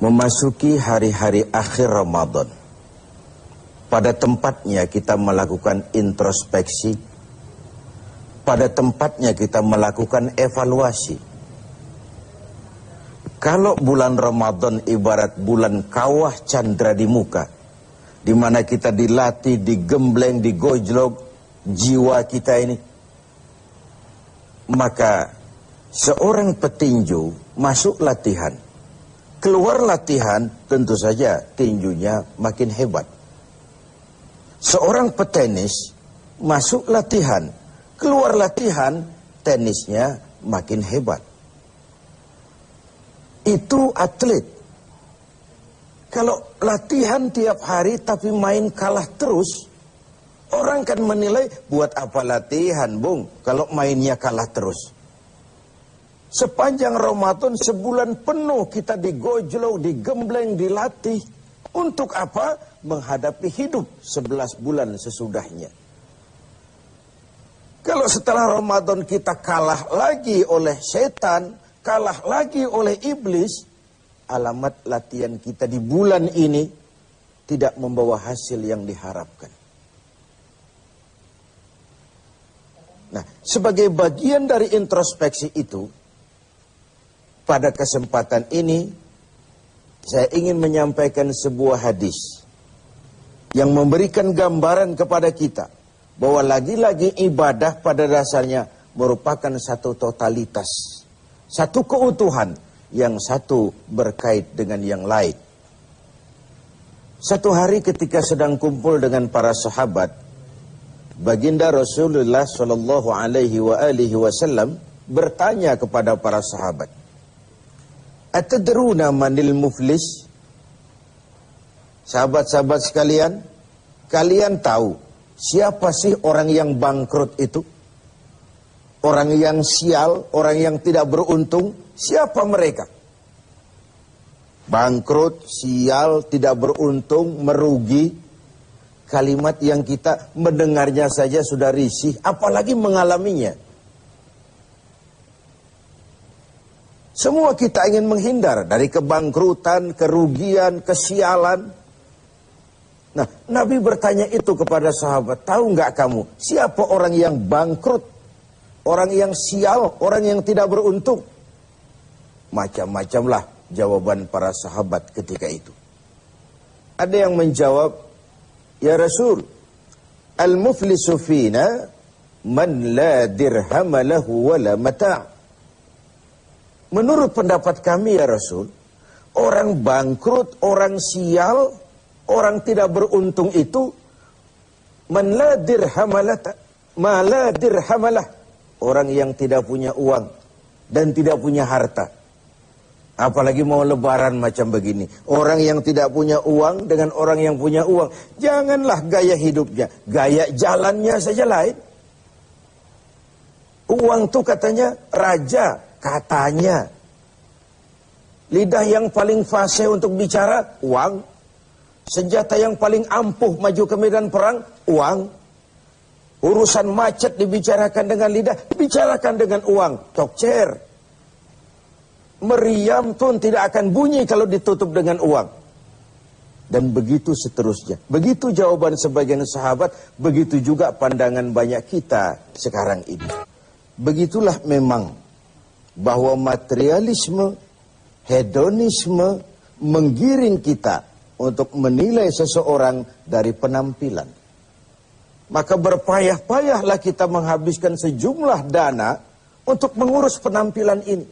Memasuki hari-hari akhir Ramadan, pada tempatnya kita melakukan introspeksi, pada tempatnya kita melakukan evaluasi. Kalau bulan Ramadan ibarat bulan kawah candra di muka, di mana kita dilatih, digembleng, digojlok jiwa kita ini, maka seorang petinju masuk latihan, keluar latihan tentu saja tinjunya makin hebat. Seorang petenis masuk latihan, keluar latihan tenisnya makin hebat. Itu atlet. Kalau latihan tiap hari tapi main kalah terus, orang kan menilai buat apa latihan, Bung, kalau mainnya kalah terus. Sepanjang Ramadan sebulan penuh kita digojlok, digembleng, dilatih. Untuk apa? Menghadapi hidup 11 bulan sesudahnya. Kalau setelah Ramadan kita kalah lagi oleh setan, kalah lagi oleh iblis, alamat latihan kita di bulan ini tidak membawa hasil yang diharapkan. Nah, sebagai bagian dari introspeksi itu, pada kesempatan ini, saya ingin menyampaikan sebuah hadis yang memberikan gambaran kepada kita bahwa lagi-lagi ibadah pada dasarnya merupakan satu totalitas, satu keutuhan, yang satu berkait dengan yang lain. Satu hari ketika sedang kumpul dengan para sahabat, baginda Rasulullah Shallallahu Alaihi Wasallam bertanya kepada para sahabat, "Atadruna manil muflis?" Sahabat-sahabat sekalian, kalian tahu siapa sih orang yang bangkrut itu? Orang yang sial, orang yang tidak beruntung, siapa mereka? Bangkrut, sial, tidak beruntung, merugi. Kalimat yang kita mendengarnya saja sudah risih, apalagi mengalaminya. Semua kita ingin menghindar dari kebangkrutan, kerugian, kesialan. Nah, Nabi bertanya itu kepada sahabat, tahu nggak kamu siapa orang yang bangkrut, orang yang sial, orang yang tidak beruntung? Macam-macamlah jawaban para sahabat ketika itu. Ada yang menjawab, ya Rasul, al-muflisu fina man la dirham lahu wala mata'. Menurut pendapat kami ya Rasul, orang bangkrut, orang sial, orang tidak beruntung itu man la dirhamalah, ma la dirhamalah, orang yang tidak punya uang dan tidak punya harta. Apalagi mau lebaran macam begini, orang yang tidak punya uang dengan orang yang punya uang, janganlah gaya hidupnya, gaya jalannya saja lain. Uang tuh katanya raja, katanya. Lidah yang paling fasih untuk bicara, uang. Senjata yang paling ampuh maju ke medan perang, uang. Urusan macet dibicarakan dengan lidah, bicarakan dengan uang, tokcer. Meriam pun tidak akan bunyi kalau ditutup dengan uang. Dan begitu seterusnya. Begitu jawaban sebagian sahabat, begitu juga pandangan banyak kita sekarang ini. Begitulah memang bahwa materialisme, hedonisme menggiring kita untuk menilai seseorang dari penampilan. Maka berpayah-payahlah kita menghabiskan sejumlah dana untuk mengurus penampilan ini.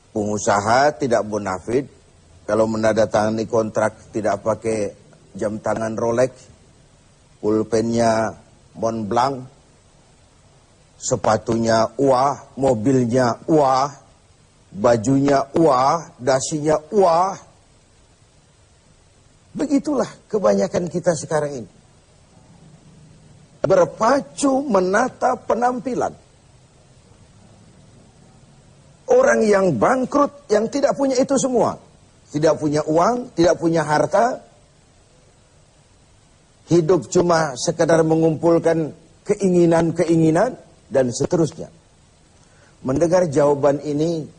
Pengusaha tidak bonafit kalau menandatangani kontrak tidak pakai jam tangan Rolex, pulpennya Montblanc, sepatunya wah, mobilnya wah, bajunya wah, dasinya wah. Begitulah kebanyakan kita sekarang ini. Berpacu menata penampilan. Orang yang bangkrut, yang tidak punya itu semua. Tidak punya uang, tidak punya harta. Hidup cuma sekadar mengumpulkan keinginan-keinginan dan seterusnya. Mendengar jawaban ini,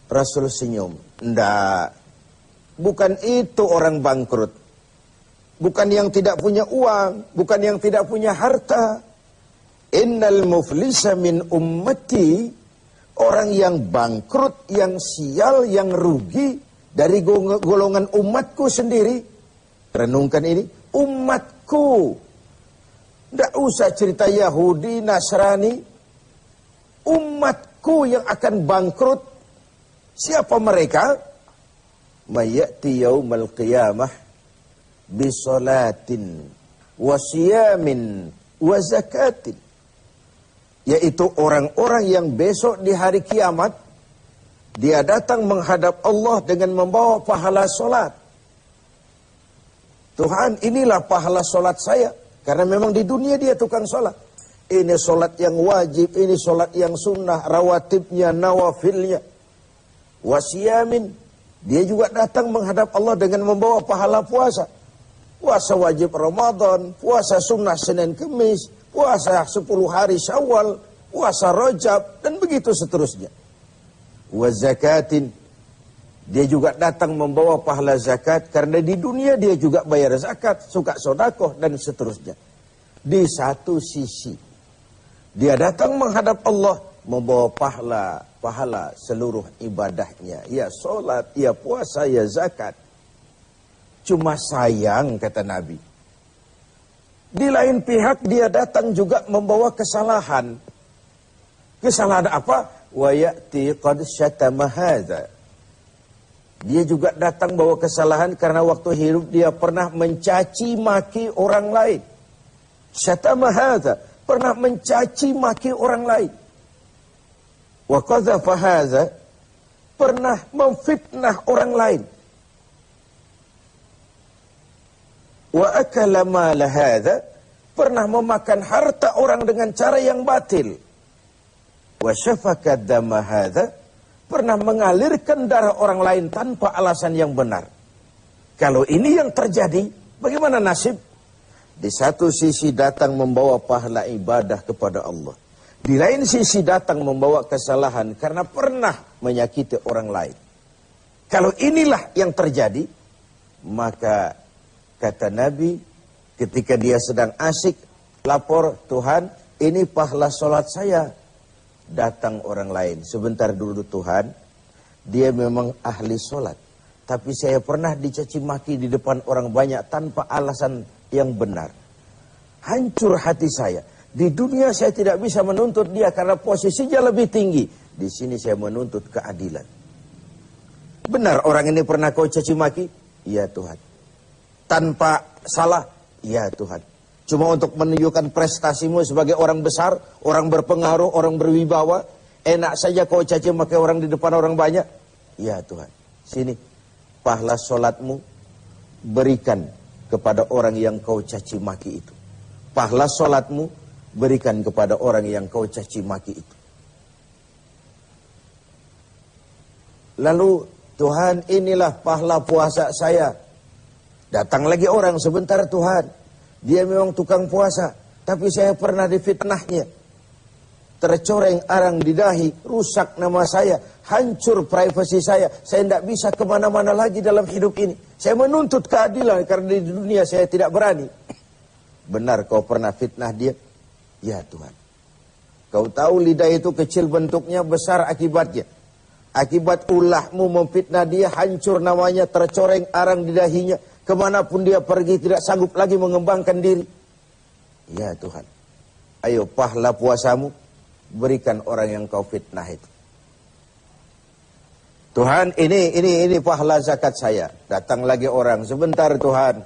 Rasul senyum. Ndak. Bukan itu orang bangkrut. Bukan yang tidak punya uang. Bukan yang tidak punya harta. Innal muflisa min ummati. Orang yang bangkrut, yang sial, yang rugi. Dari golongan umatku sendiri. Renungkan ini. Umatku. Tidak usah cerita Yahudi, Nasrani. Umatku yang akan bangkrut. Siapa mereka? Mayati yaumal qiyamah bisolatin wasiyamin wazakatin. Yaitu orang-orang yang besok di hari kiamat dia datang menghadap Allah dengan membawa pahala solat. Tuhan, inilah pahala solat saya. Karena memang di dunia dia tukang solat. Ini solat yang wajib, ini solat yang sunnah, rawatibnya, nawafilnya. Wasiyamin. Dia juga datang menghadap Allah dengan membawa pahala puasa. Puasa wajib Ramadan, puasa sunnah Senin Kemis, puasa 10 hari Syawal, puasa Rajab, dan begitu seterusnya. Wa zakatin. Dia juga datang membawa pahala zakat, karena di dunia dia juga bayar zakat, suka sedekah, dan seterusnya. Di satu sisi, dia datang menghadap Allah, membawa pahala seluruh ibadahnya. Ya sholat, ya puasa, ya zakat. Cuma sayang, kata Nabi. Di lain pihak dia datang juga membawa kesalahan. Kesalahan apa? Wa ya'ti qad syatama hadza. Dia juga datang bawa kesalahan karena waktu hidup dia pernah mencaci maki orang lain. Syatama hadza. Pernah mencaci maki orang lain. Wa qadhafa hadza, pernah memfitnah orang lain. Wa akala mal hadza, pernah memakan harta orang dengan cara yang batil. Wa syafaka dama hadza, pernah mengalirkan darah orang lain tanpa alasan yang benar. Kalau ini yang terjadi, bagaimana nasib? Di satu sisi datang membawa pahala ibadah kepada Allah. Di lain sisi datang membawa kesalahan karena pernah menyakiti orang lain. Kalau inilah yang terjadi, maka kata Nabi ketika dia sedang asik lapor, Tuhan ini pahala sholat saya. Datang orang lain, sebentar dulu Tuhan, dia memang ahli sholat. Tapi saya pernah dicaci maki di depan orang banyak tanpa alasan yang benar. Hancur hati saya. Di dunia saya tidak bisa menuntut dia karena posisinya lebih tinggi. Di sini saya menuntut keadilan. Benar orang ini pernah kau caci maki? Ya Tuhan. Tanpa salah? Ya Tuhan. Cuma untuk menunjukkan prestasimu sebagai orang besar, orang berpengaruh, orang berwibawa. Enak saja kau caci maki orang di depan orang banyak? Ya Tuhan. Sini, pahala sholatmu berikan kepada orang yang kau caci maki itu. Pahala sholatmu berikan kepada orang yang kau caci maki itu. Lalu, Tuhan inilah pahala puasa saya. Datang lagi orang, sebentar Tuhan. Dia memang tukang puasa. Tapi saya pernah difitnahnya. Tercoreng arang di dahi. Rusak nama saya. Hancur privasi saya. Saya tidak bisa kemana-mana lagi dalam hidup ini. Saya menuntut keadilan karena di dunia saya tidak berani. Benar kau pernah fitnah dia? Ya Tuhan. Kau tahu lidah itu kecil bentuknya, besar akibatnya. Akibat ulahmu memfitnah dia, hancur namanya, tercoreng arang di dahinya. Kemanapun dia pergi tidak sanggup lagi mengembangkan diri. Ya Tuhan. Ayo pahala puasamu berikan orang yang kau fitnah itu. Tuhan ini pahala zakat saya. Datang lagi orang, sebentar Tuhan.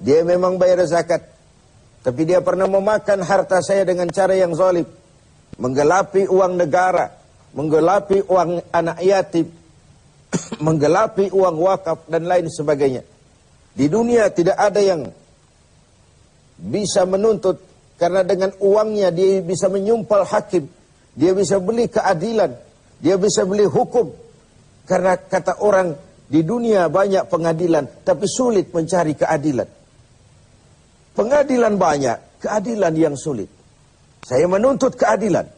Dia memang bayar zakat. Tapi dia pernah memakan harta saya dengan cara yang zalim. Menggelapi uang negara. Menggelapi uang anak yatim. Menggelapi uang wakaf dan lain sebagainya. Di dunia tidak ada yang bisa menuntut. Karena dengan uangnya dia bisa menyumpal hakim. Dia bisa beli keadilan. Dia bisa beli hukum. Karena kata orang di dunia banyak pengadilan. Tapi sulit mencari keadilan. Pengadilan banyak, keadilan yang sulit. Saya menuntut keadilan.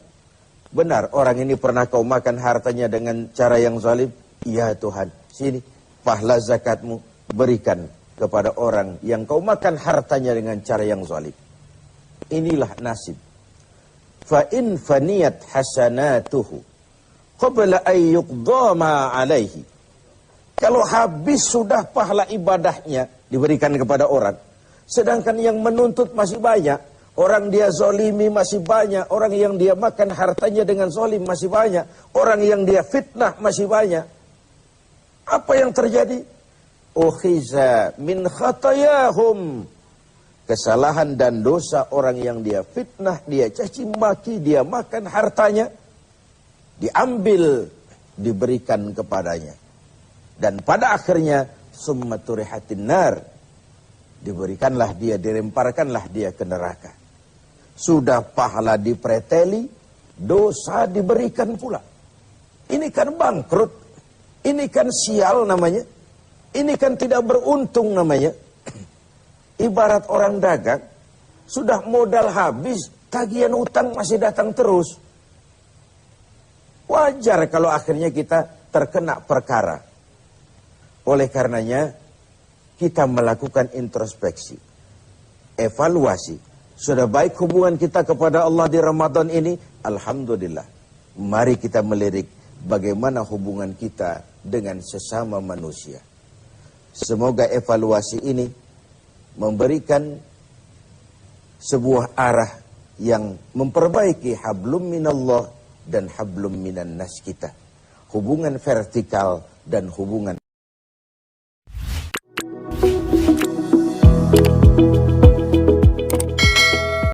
Benar, orang ini pernah kau makan hartanya dengan cara yang zalim? Ya Tuhan, sini, pahala zakatmu berikan kepada orang yang kau makan hartanya dengan cara yang zalim. Inilah nasib. Fa in faniyat hasanatuhu qabla an yuqda ma alaihi. Kalau habis sudah pahala ibadahnya diberikan kepada orang, sedangkan yang menuntut masih banyak, orang dia zolimi masih banyak, orang yang dia makan hartanya dengan zolim masih banyak, orang yang dia fitnah masih banyak. Apa yang terjadi? Ukhiza min khatayahum. Kesalahan dan dosa orang yang dia fitnah, dia caci maki, dia makan hartanya, diambil, diberikan kepadanya. Dan pada akhirnya, summa turihatin nar. Diberikanlah dia, dilemparkanlah dia ke neraka. Sudah pahala dipreteli, dosa diberikan pula. Ini kan bangkrut. Ini kan sial namanya. Ini kan tidak beruntung namanya. Ibarat orang dagang, sudah modal habis, tagihan utang masih datang terus. Wajar kalau akhirnya kita terkena perkara. Oleh karenanya, kita melakukan introspeksi, evaluasi. Sudah baik hubungan kita kepada Allah di Ramadan ini? Alhamdulillah. Mari kita melirik bagaimana hubungan kita dengan sesama manusia. Semoga evaluasi ini memberikan sebuah arah yang memperbaiki hablum minallah dan hablum minan nas kita. Hubungan vertikal dan hubungan